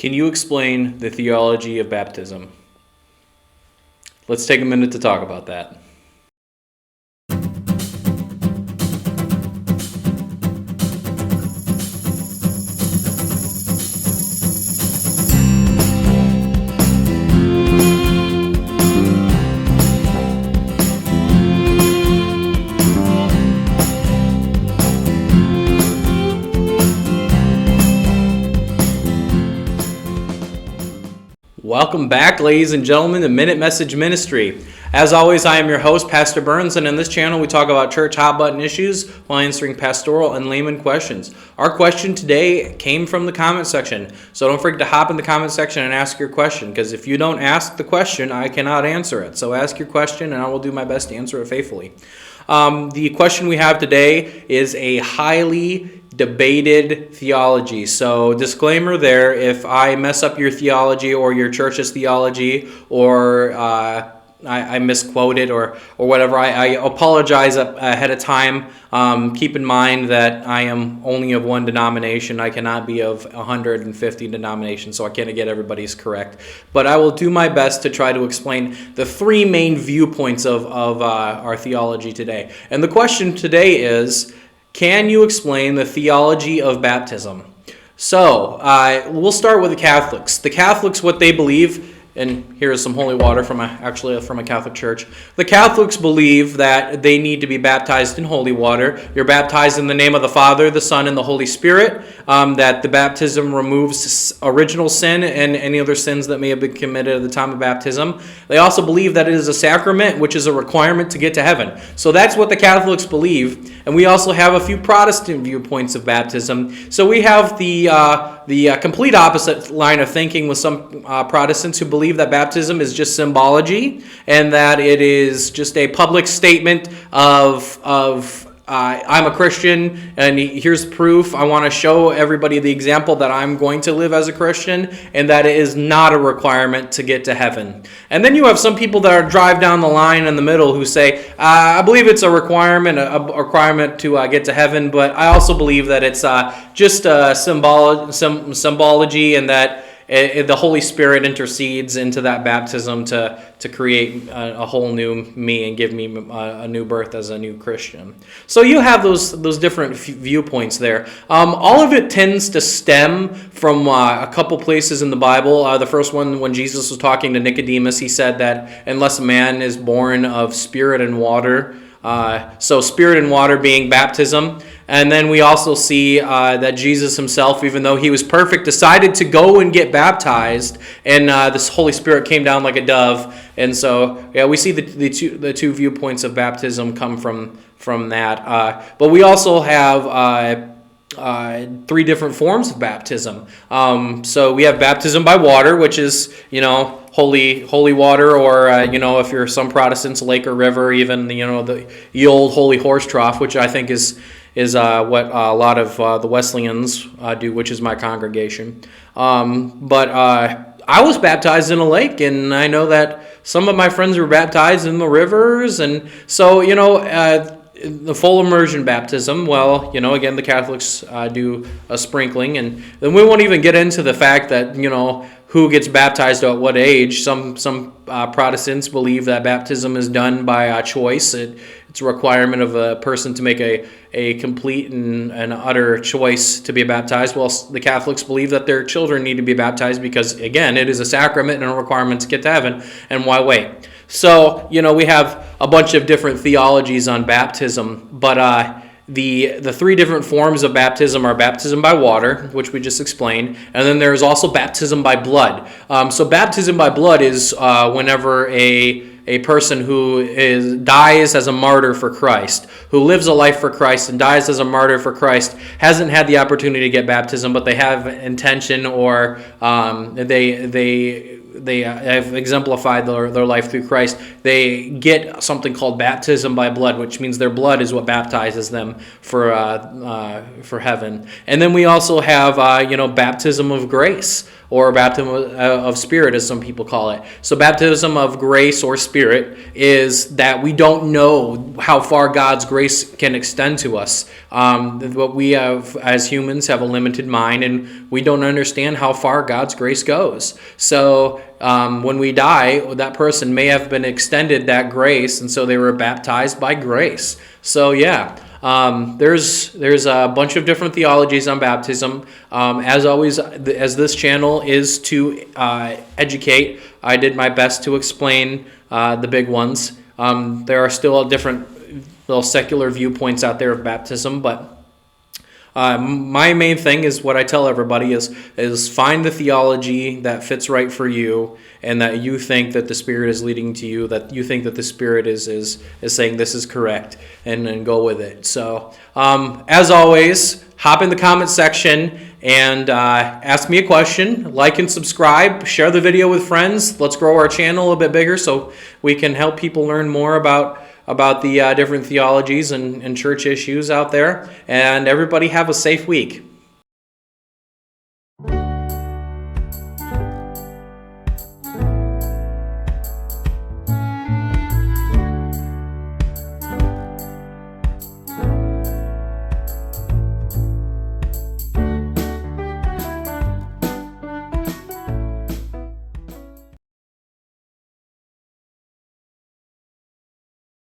Can you explain the theology of baptism? Let's take a minute to talk about that. Welcome back, ladies and gentlemen, to Minute Message Ministry. As always, I am your host, Pastor Burns, and in this channel we talk about church hot-button issues while answering pastoral and layman questions. Our question today came from the comment section, so don't forget to hop in the comment section and ask your question, because if you don't ask the question, I cannot answer it. So ask your question, and I will do my best to answer it faithfully. The question we have today is a highly debated theology. So disclaimer there, if I mess up your theology or your church's theology or I misquoted or whatever, I apologize ahead of time. Keep in mind that I am only of one denomination. I cannot be of 150 denominations, so I can't get everybody's correct. But I will do my best to try to explain the three main viewpoints of our theology today. And the question today is, can you explain the theology of baptism? So we'll start with the Catholics. The Catholics, what they believe, and here is some holy water from a Catholic church. The Catholics believe that they need to be baptized in holy water. You're baptized in the name of the Father, the Son, and the Holy Spirit. That the baptism removes original sin and any other sins that may have been committed at the time of baptism. They also believe that it is a sacrament, which is a requirement to get to heaven. So that's what the Catholics believe. And we also have a few Protestant viewpoints of baptism. So we have the complete opposite line of thinking with some Protestants who believe that baptism is just symbology and that it is just a public statement of I'm a Christian and here's proof. I want to show everybody the example that I'm going to live as a Christian, and that it is not a requirement to get to heaven. And then you have some people that drive down the line in the middle who say, I believe it's a requirement to get to heaven, but I also believe that it's just symbology, and that the Holy Spirit intercedes into that baptism to create a whole new me and give me a new birth as a new Christian. So you have those different viewpoints there. All of it tends to stem from a couple places in the Bible. The first one, when Jesus was talking to Nicodemus, he said that unless a man is born of spirit and water, so spirit and water being baptism. And then we also see that Jesus himself, even though he was perfect, decided to go and get baptized, and this Holy Spirit came down like a dove. And so, yeah, we see the two viewpoints of baptism come from that. But we also have three different forms of baptism. So we have baptism by water, which is, holy water, or if you're some Protestants, lake or river, even the old holy horse trough, which I think is what a lot of the Wesleyans do, which is my congregation. But I was baptized in a lake, and I know that some of my friends were baptized in the rivers, and so the full immersion baptism, well, again, the Catholics do a sprinkling, and then we won't even get into the fact that who gets baptized at what age. Some Protestants believe that baptism is done by choice. It's a requirement of a person to make a complete and utter choice to be baptized, while the Catholics believe that their children need to be baptized because, again, it is a sacrament and a requirement to get to heaven, and why wait? So, we have a bunch of different theologies on baptism, but the three different forms of baptism are baptism by water, which we just explained, and then there's also baptism by blood. So baptism by blood is whenever a person who dies as a martyr for Christ, who lives a life for Christ and dies as a martyr for Christ, hasn't had the opportunity to get baptism, but they have intention, or they have exemplified their life through Christ, they get something called baptism by blood, which means their blood is what baptizes them for heaven. And then we also have baptism of grace, or baptism of spirit, as some people call it. So baptism of grace or spirit is that we don't know how far God's grace can extend to us. What we have as humans have a limited mind, and we don't understand how far God's grace goes. So when we die, that person may have been extended that grace, and so they were baptized by grace. So yeah. There's a bunch of different theologies on baptism. As always, as this channel is to educate, I did my best to explain the big ones. There are still different little secular viewpoints out there of baptism, but my main thing is what I tell everybody is find the theology that fits right for you, and that you think that the Spirit is leading to you, that you think that the Spirit is saying this is correct, and go with it. So as always, hop in the comment section and ask me a question, like and subscribe, share the video with friends. Let's grow our channel a little bit bigger so we can help people learn more about the different theologies and church issues out there. And everybody have a safe week.